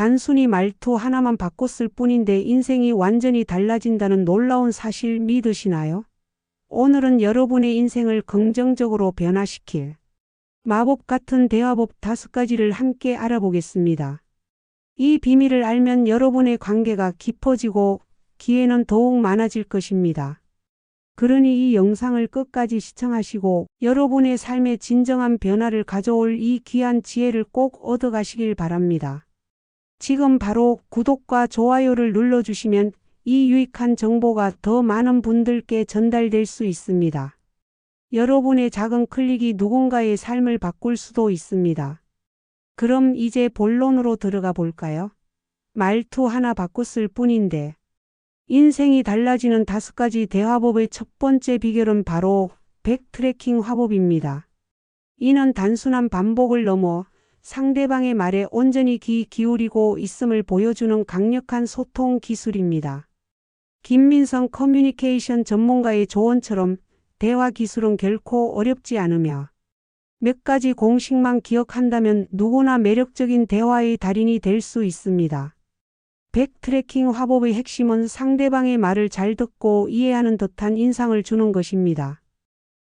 단순히 말투 하나만 바꿨을 뿐인데 인생이 완전히 달라진다는 놀라운 사실 믿으시나요? 오늘은 여러분의 인생을 긍정적으로 변화시킬 마법 같은 대화법 5가지를 함께 알아보겠습니다. 이 비밀을 알면 여러분의 관계가 깊어지고 기회는 더욱 많아질 것입니다. 그러니 이 영상을 끝까지 시청하시고 여러분의 삶에 진정한 변화를 가져올 이 귀한 지혜를 꼭 얻어가시길 바랍니다. 지금 바로 구독과 좋아요를 눌러주시면 이 유익한 정보가 더 많은 분들께 전달될 수 있습니다. 여러분의 작은 클릭이 누군가의 삶을 바꿀 수도 있습니다. 그럼 이제 본론으로 들어가 볼까요? 말투 하나 바꿨을 뿐인데 인생이 달라지는 5가지 대화법의 첫 번째 비결은 바로 백트래킹 화법입니다. 이는 단순한 반복을 넘어 상대방의 말에 온전히 귀 기울이고 있음을 보여주는 강력한 소통 기술입니다. 김민성 커뮤니케이션 전문가의 조언처럼 대화 기술은 결코 어렵지 않으며 몇 가지 공식만 기억한다면 누구나 매력적인 대화의 달인이 될 수 있습니다. 백트래킹 화법의 핵심은 상대방의 말을 잘 듣고 이해하는 듯한 인상을 주는 것입니다.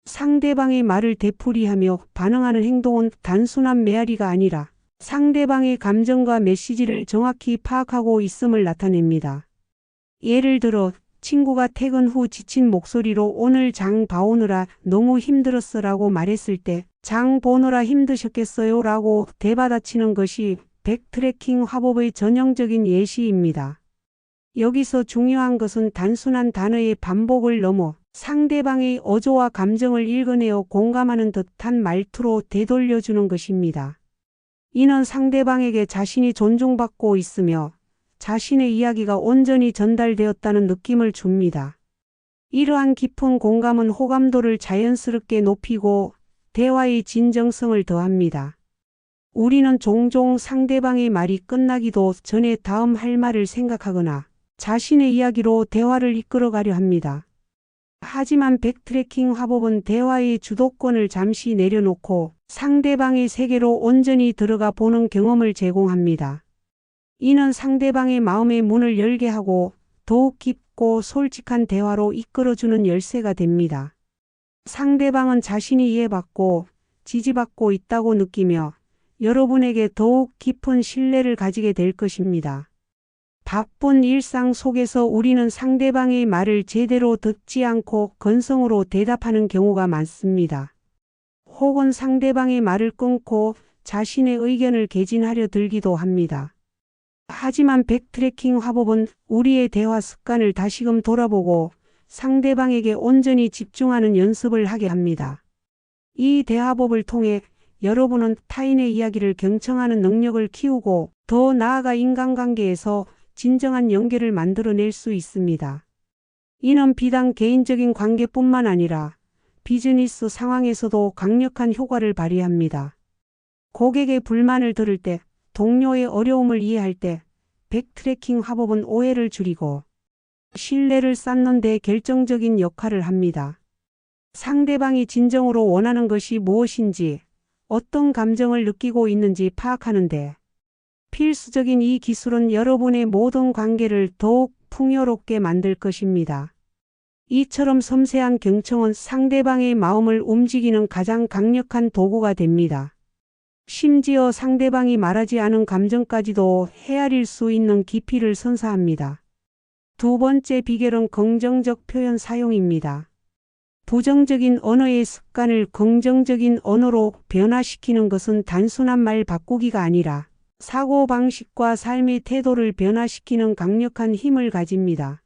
상대방의 말을 되풀이하며 반응하는 행동은 단순한 메아리가 아니라 상대방의 감정과 메시지를 정확히 파악하고 있음을 나타냅니다. 예를 들어 친구가 퇴근 후 지친 목소리로 오늘 장 봐오느라 너무 힘들었어 라고 말했을 때 장 보느라 힘드셨겠어요 라고 되받아치는 것이 백트래킹 화법의 전형적인 예시입니다. 여기서 중요한 것은 단순한 단어의 반복을 넘어 상대방의 어조와 감정을 읽어내어 공감하는 듯한 말투로 되돌려주는 것입니다. 이는 상대방에게 자신이 존중받고 있으며 자신의 이야기가 온전히 전달되었다는 느낌을 줍니다. 이러한 깊은 공감은 호감도를 자연스럽게 높이고 대화의 진정성을 더합니다. 우리는 종종 상대방의 말이 끝나기도 전에 다음 할 말을 생각하거나 자신의 이야기로 대화를 이끌어가려 합니다. 하지만 백트래킹 화법은 대화의 주도권을 잠시 내려놓고 상대방의 세계로 온전히 들어가 보는 경험을 제공합니다. 이는 상대방의 마음의 문을 열게 하고 더욱 깊고 솔직한 대화로 이끌어주는 열쇠가 됩니다. 상대방은 자신이 이해받고 지지받고 있다고 느끼며 여러분에게 더욱 깊은 신뢰를 가지게 될 것입니다. 바쁜 일상 속에서 우리는 상대방의 말을 제대로 듣지 않고 건성으로 대답하는 경우가 많습니다. 혹은 상대방의 말을 끊고 자신의 의견을 개진하려 들기도 합니다. 하지만 백트래킹 화법은 우리의 대화 습관을 다시금 돌아보고 상대방에게 온전히 집중하는 연습을 하게 합니다. 이 대화법을 통해 여러분은 타인의 이야기를 경청하는 능력을 키우고 더 나아가 인간관계에서 진정한 연결을 만들어낼 수 있습니다. 이는 비단 개인적인 관계뿐만 아니라 비즈니스 상황에서도 강력한 효과를 발휘합니다. 고객의 불만을 들을 때, 동료의 어려움을 이해할 때 백트래킹 화법은 오해를 줄이고 신뢰를 쌓는 데 결정적인 역할을 합니다. 상대방이 진정으로 원하는 것이 무엇인지, 어떤 감정을 느끼고 있는지 파악하는데 필수적인 이 기술은 여러분의 모든 관계를 더욱 풍요롭게 만들 것입니다. 이처럼 섬세한 경청은 상대방의 마음을 움직이는 가장 강력한 도구가 됩니다. 심지어 상대방이 말하지 않은 감정까지도 헤아릴 수 있는 깊이를 선사합니다. 두 번째 비결은 긍정적 표현 사용입니다. 부정적인 언어의 습관을 긍정적인 언어로 변화시키는 것은 단순한 말 바꾸기가 아니라 사고방식과 삶의 태도를 변화시키는 강력한 힘을 가집니다.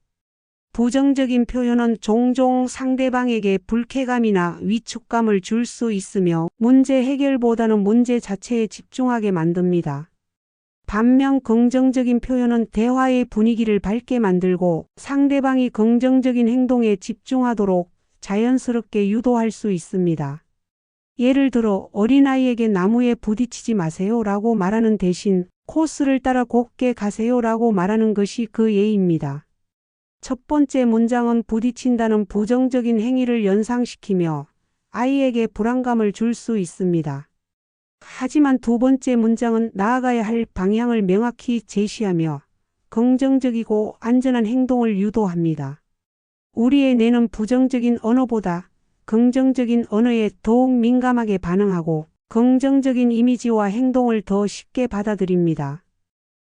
부정적인 표현은 종종 상대방에게 불쾌감이나 위축감을 줄 수 있으며 문제 해결보다는 문제 자체에 집중하게 만듭니다. 반면 긍정적인 표현은 대화의 분위기를 밝게 만들고 상대방이 긍정적인 행동에 집중하도록 자연스럽게 유도할 수 있습니다. 예를 들어 어린아이에게 나무에 부딪히지 마세요 라고 말하는 대신 코스를 따라 곱게 가세요 라고 말하는 것이 그 예입니다. 첫 번째 문장은 부딪힌다는 부정적인 행위를 연상시키며 아이에게 불안감을 줄 수 있습니다. 하지만 두 번째 문장은 나아가야 할 방향을 명확히 제시하며 긍정적이고 안전한 행동을 유도합니다. 우리의 뇌는 부정적인 언어보다 긍정적인 언어에 더욱 민감하게 반응하고 긍정적인 이미지와 행동을 더 쉽게 받아들입니다.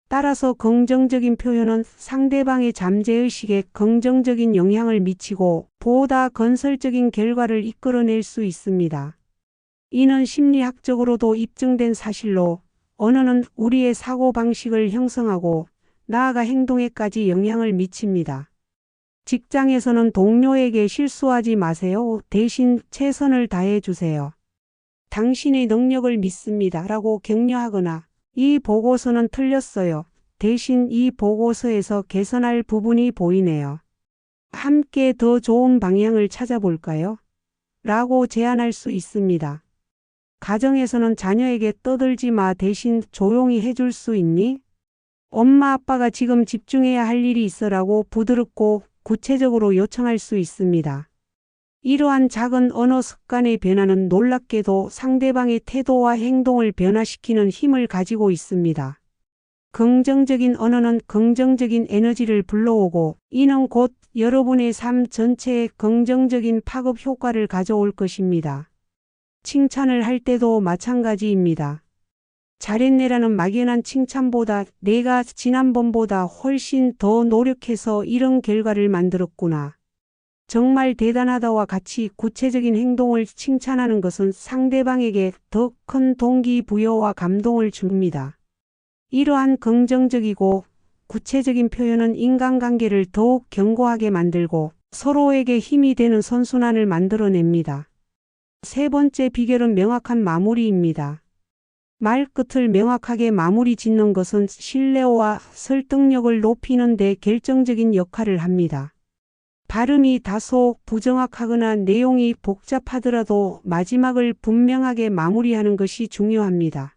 따라서 긍정적인 표현은 상대방의 잠재의식에 긍정적인 영향을 미치고 보다 건설적인 결과를 이끌어낼 수 있습니다. 이는 심리학적으로도 입증된 사실로 언어는 우리의 사고방식을 형성하고 나아가 행동에까지 영향을 미칩니다. 직장에서는 동료에게 실수하지 마세요. 대신 최선을 다해 주세요. 당신의 능력을 믿습니다. 라고 격려하거나 이 보고서는 틀렸어요. 대신 이 보고서에서 개선할 부분이 보이네요. 함께 더 좋은 방향을 찾아볼까요? 라고 제안할 수 있습니다. 가정에서는 자녀에게 떠들지 마 대신 조용히 해줄 수 있니? 엄마 아빠가 지금 집중해야 할 일이 있어라고 부드럽고 구체적으로 요청할 수 있습니다. 이러한 작은 언어 습관의 변화는 놀랍게도 상대방의 태도와 행동을 변화시키는 힘을 가지고 있습니다. 긍정적인 언어는 긍정적인 에너지를 불러오고 이는 곧 여러분의 삶 전체에 긍정적인 파급 효과를 가져올 것입니다. 칭찬을 할 때도 마찬가지입니다. 잘했네라는 막연한 칭찬보다 내가 지난번보다 훨씬 더 노력해서 이런 결과를 만들었구나. 정말 대단하다와 같이 구체적인 행동을 칭찬하는 것은 상대방에게 더 큰 동기부여와 감동을 줍니다. 이러한 긍정적이고 구체적인 표현은 인간관계를 더욱 견고하게 만들고 서로에게 힘이 되는 선순환을 만들어냅니다. 세 번째 비결은 명확한 마무리입니다. 말끝을 명확하게 마무리 짓는 것은 신뢰와 설득력을 높이는 데 결정적인 역할을 합니다. 발음이 다소 부정확하거나 내용이 복잡하더라도 마지막을 분명하게 마무리하는 것이 중요합니다.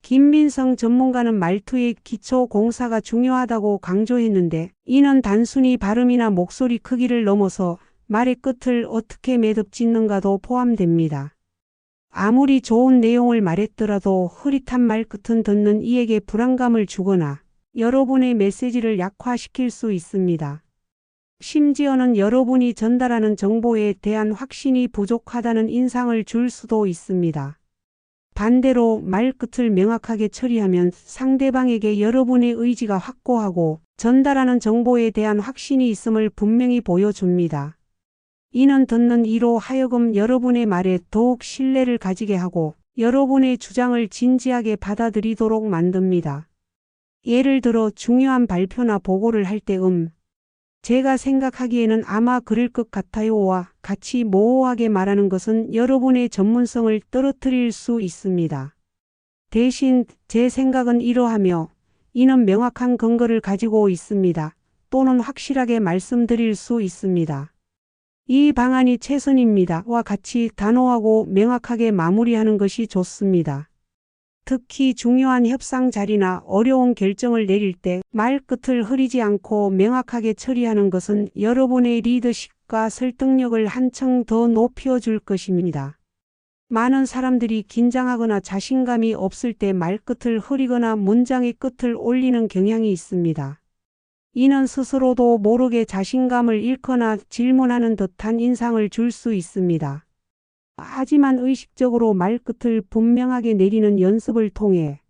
김민성 전문가는 말투의 기초 공사가 중요하다고 강조했는데 이는 단순히 발음이나 목소리 크기를 넘어서 말의 끝을 어떻게 매듭 짓는가도 포함됩니다. 아무리 좋은 내용을 말했더라도 흐릿한 말끝은 듣는 이에게 불안감을 주거나 여러분의 메시지를 약화시킬 수 있습니다. 심지어는 여러분이 전달하는 정보에 대한 확신이 부족하다는 인상을 줄 수도 있습니다. 반대로 말끝을 명확하게 처리하면 상대방에게 여러분의 의지가 확고하고 전달하는 정보에 대한 확신이 있음을 분명히 보여줍니다. 이는 듣는 이로 하여금 여러분의 말에 더욱 신뢰를 가지게 하고 여러분의 주장을 진지하게 받아들이도록 만듭니다. 예를 들어 중요한 발표나 보고를 할 때 제가 생각하기에는 아마 그럴 것 같아요와 같이 모호하게 말하는 것은 여러분의 전문성을 떨어뜨릴 수 있습니다. 대신 제 생각은 이러하며 이는 명확한 근거를 가지고 있습니다. 또는 확실하게 말씀드릴 수 있습니다. 이 방안이 최선입니다.와 같이 단호하고 명확하게 마무리하는 것이 좋습니다. 특히 중요한 협상 자리나 어려운 결정을 내릴 때 말끝을 흐리지 않고 명확하게 처리하는 것은 여러분의 리더십과 설득력을 한층 더 높여줄 것입니다. 많은 사람들이 긴장하거나 자신감이 없을 때 말끝을 흐리거나 문장의 끝을 올리는 경향이 있습니다. 이는 스스로도 모르게 자신감을 잃거나 질문하는 듯한 인상을 줄 수 있습니다. 하지만 의식적으로 말끝을 분명하게 내리는 연습을 통해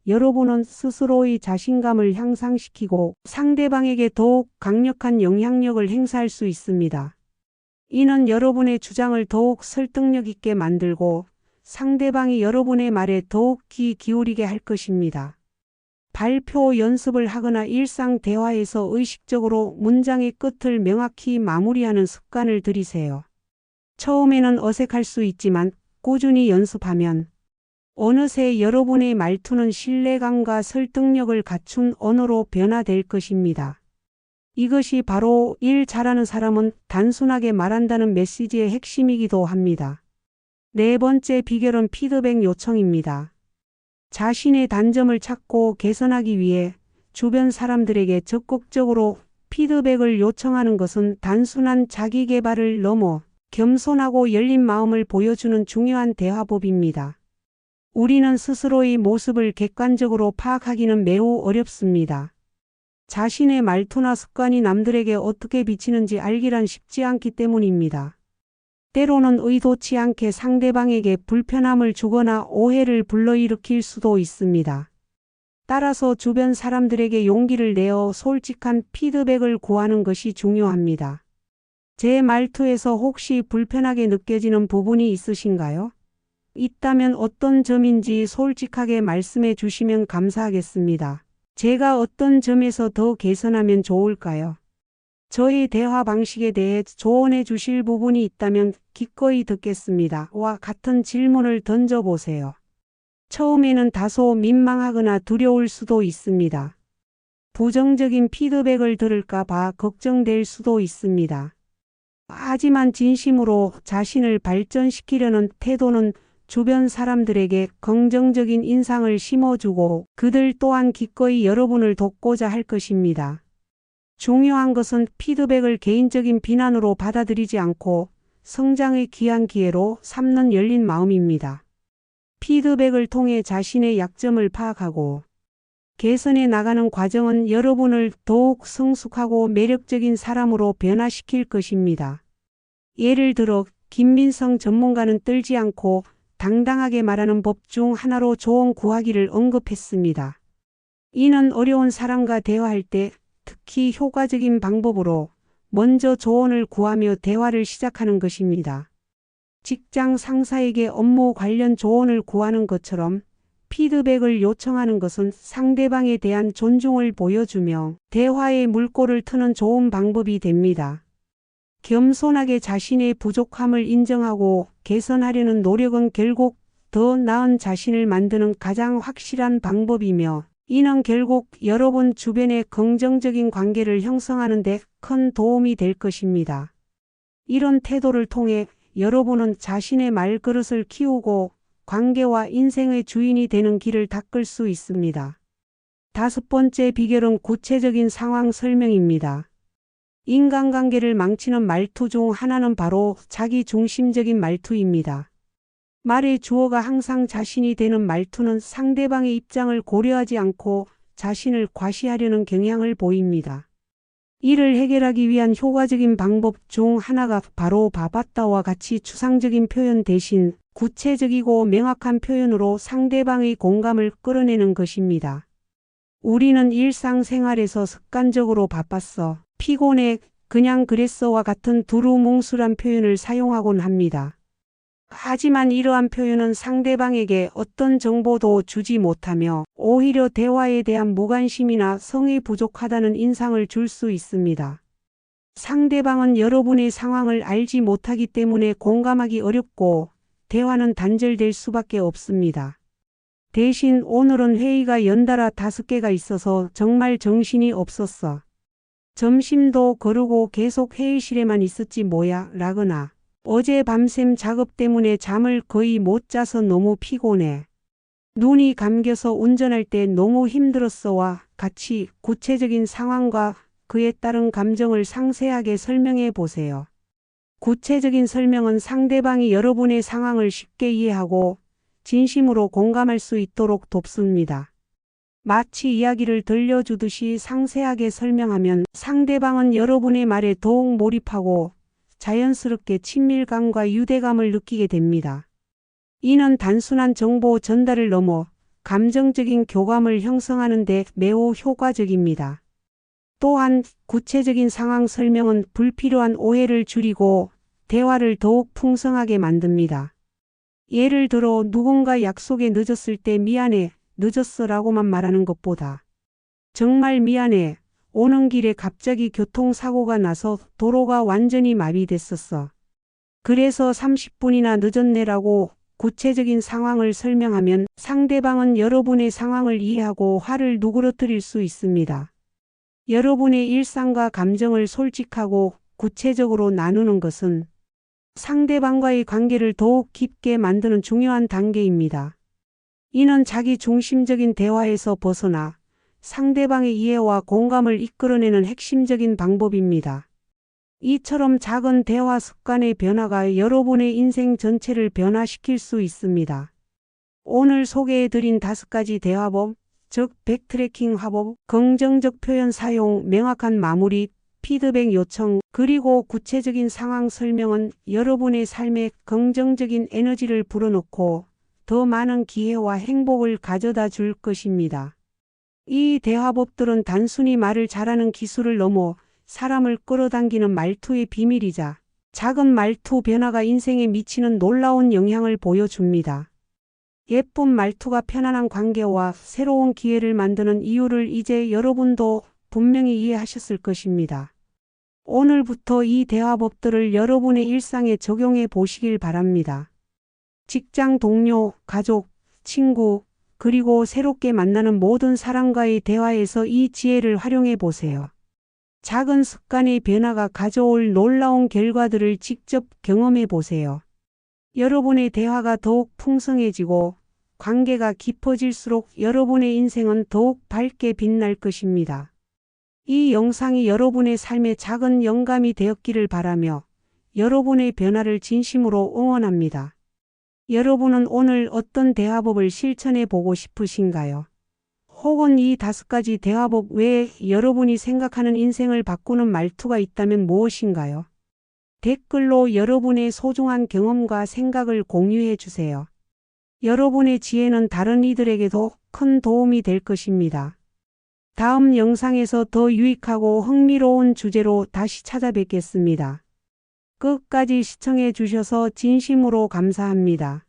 여러분은 스스로의 자신감을 향상시키고 상대방에게 더욱 강력한 영향력을 행사할 수 있습니다. 이는 여러분의 주장을 더욱 설득력 있게 만들고 상대방이 여러분의 말에 더욱 귀 기울이게 할 것입니다. 발표 연습을 하거나 일상 대화에서 의식적으로 문장의 끝을 명확히 마무리하는 습관을 들이세요. 처음에는 어색할 수 있지만 꾸준히 연습하면 어느새 여러분의 말투는 신뢰감과 설득력을 갖춘 언어로 변화될 것입니다. 이것이 바로 일 잘하는 사람은 단순하게 말한다는 메시지의 핵심이기도 합니다. 네 번째 비결은 피드백 요청입니다. 자신의 단점을 찾고 개선하기 위해 주변 사람들에게 적극적으로 피드백을 요청하는 것은 단순한 자기 개발을 넘어 겸손하고 열린 마음을 보여주는 중요한 대화법입니다. 우리는 스스로의 모습을 객관적으로 파악하기는 매우 어렵습니다. 자신의 말투나 습관이 남들에게 어떻게 비치는지 알기란 쉽지 않기 때문입니다. 때로는 의도치 않게 상대방에게 불편함을 주거나 오해를 불러일으킬 수도 있습니다. 따라서 주변 사람들에게 용기를 내어 솔직한 피드백을 구하는 것이 중요합니다. 제 말투에서 혹시 불편하게 느껴지는 부분이 있으신가요? 있다면 어떤 점인지 솔직하게 말씀해 주시면 감사하겠습니다. 제가 어떤 점에서 더 개선하면 좋을까요? 저희 대화 방식에 대해 조언해 주실 부분이 있다면 기꺼이 듣겠습니다. 와 같은 질문을 던져보세요. 처음에는 다소 민망하거나 두려울 수도 있습니다. 부정적인 피드백을 들을까 봐 걱정될 수도 있습니다. 하지만 진심으로 자신을 발전시키려는 태도는 주변 사람들에게 긍정적인 인상을 심어주고 그들 또한 기꺼이 여러분을 돕고자 할 것입니다. 중요한 것은 피드백을 개인적인 비난으로 받아들이지 않고 성장의 귀한 기회로 삼는 열린 마음입니다. 피드백을 통해 자신의 약점을 파악하고 개선해 나가는 과정은 여러분을 더욱 성숙하고 매력적인 사람으로 변화시킬 것입니다. 예를 들어 김민성 전문가는 떨지 않고 당당하게 말하는 법 중 하나로 조언 구하기를 언급했습니다. 이는 어려운 사람과 대화할 때 특히 효과적인 방법으로 먼저 조언을 구하며 대화를 시작하는 것입니다. 직장 상사에게 업무 관련 조언을 구하는 것처럼 피드백을 요청하는 것은 상대방에 대한 존중을 보여주며 대화의 물꼬를 트는 좋은 방법이 됩니다. 겸손하게 자신의 부족함을 인정하고 개선하려는 노력은 결국 더 나은 자신을 만드는 가장 확실한 방법이며 이는 결국 여러분 주변의 긍정적인 관계를 형성하는 데 큰 도움이 될 것입니다. 이런 태도를 통해 여러분은 자신의 말그릇을 키우고 관계와 인생의 주인이 되는 길을 닦을 수 있습니다. 5번째 비결은 구체적인 상황 설명입니다. 인간관계를 망치는 말투 중 하나는 바로 자기중심적인 말투입니다. 말의 주어가 항상 자신이 되는 말투는 상대방의 입장을 고려하지 않고 자신을 과시하려는 경향을 보입니다. 이를 해결하기 위한 효과적인 방법 중 하나가 바로 바봤다와 같이 추상적인 표현 대신 구체적이고 명확한 표현으로 상대방의 공감을 끌어내는 것입니다. 우리는 일상생활에서 습관적으로 바빴어, 피곤해, 그냥 그랬어와 같은 두루뭉술한 표현을 사용하곤 합니다. 하지만 이러한 표현은 상대방에게 어떤 정보도 주지 못하며 오히려 대화에 대한 무관심이나 성의 부족하다는 인상을 줄 수 있습니다. 상대방은 여러분의 상황을 알지 못하기 때문에 공감하기 어렵고 대화는 단절될 수밖에 없습니다. 대신 오늘은 회의가 연달아 5개가 있어서 정말 정신이 없었어. 점심도 거르고 계속 회의실에만 있었지 뭐야 라거나 어제 밤샘 작업 때문에 잠을 거의 못 자서 너무 피곤해. 눈이 감겨서 운전할 때 너무 힘들었어와 같이 구체적인 상황과 그에 따른 감정을 상세하게 설명해 보세요. 구체적인 설명은 상대방이 여러분의 상황을 쉽게 이해하고 진심으로 공감할 수 있도록 돕습니다. 마치 이야기를 들려주듯이 상세하게 설명하면 상대방은 여러분의 말에 더욱 몰입하고 자연스럽게 친밀감과 유대감을 느끼게 됩니다. 이는 단순한 정보 전달을 넘어 감정적인 교감을 형성하는 데 매우 효과적입니다. 또한 구체적인 상황 설명은 불필요한 오해를 줄이고 대화를 더욱 풍성하게 만듭니다. 예를 들어 누군가 약속에 늦었을 때 미안해, 늦었어라고만 말하는 것보다 정말 미안해, 오는 길에 갑자기 교통사고가 나서 도로가 완전히 마비됐었어. 그래서 30분이나 늦었네라고 구체적인 상황을 설명하면 상대방은 여러분의 상황을 이해하고 화를 누그러뜨릴 수 있습니다. 여러분의 일상과 감정을 솔직하고 구체적으로 나누는 것은 상대방과의 관계를 더욱 깊게 만드는 중요한 단계입니다. 이는 자기 중심적인 대화에서 벗어나 상대방의 이해와 공감을 이끌어내는 핵심적인 방법입니다. 이처럼 작은 대화 습관의 변화가 여러분의 인생 전체를 변화시킬 수 있습니다. 오늘 소개해드린 5가지 대화법, 즉 백트래킹 화법, 긍정적 표현 사용, 명확한 마무리, 피드백 요청, 그리고 구체적인 상황 설명은 여러분의 삶에 긍정적인 에너지를 불어넣고 더 많은 기회와 행복을 가져다 줄 것입니다. 이 대화법들은 단순히 말을 잘하는 기술을 넘어 사람을 끌어당기는 말투의 비밀이자 작은 말투 변화가 인생에 미치는 놀라운 영향을 보여줍니다. 예쁜 말투가 편안한 관계와 새로운 기회를 만드는 이유를 이제 여러분도 분명히 이해하셨을 것입니다. 오늘부터 이 대화법들을 여러분의 일상에 적용해 보시길 바랍니다. 직장 동료, 가족, 친구, 그리고 새롭게 만나는 모든 사람과의 대화에서 이 지혜를 활용해 보세요. 작은 습관의 변화가 가져올 놀라운 결과들을 직접 경험해 보세요. 여러분의 대화가 더욱 풍성해지고 관계가 깊어질수록 여러분의 인생은 더욱 밝게 빛날 것입니다. 이 영상이 여러분의 삶에 작은 영감이 되었기를 바라며 여러분의 변화를 진심으로 응원합니다. 여러분은 오늘 어떤 대화법을 실천해 보고 싶으신가요? 혹은 이 5가지 대화법 외에 여러분이 생각하는 인생을 바꾸는 말투가 있다면 무엇인가요? 댓글로 여러분의 소중한 경험과 생각을 공유해 주세요. 여러분의 지혜는 다른 이들에게도 큰 도움이 될 것입니다. 다음 영상에서 더 유익하고 흥미로운 주제로 다시 찾아뵙겠습니다. 끝까지 시청해 주셔서 진심으로 감사합니다.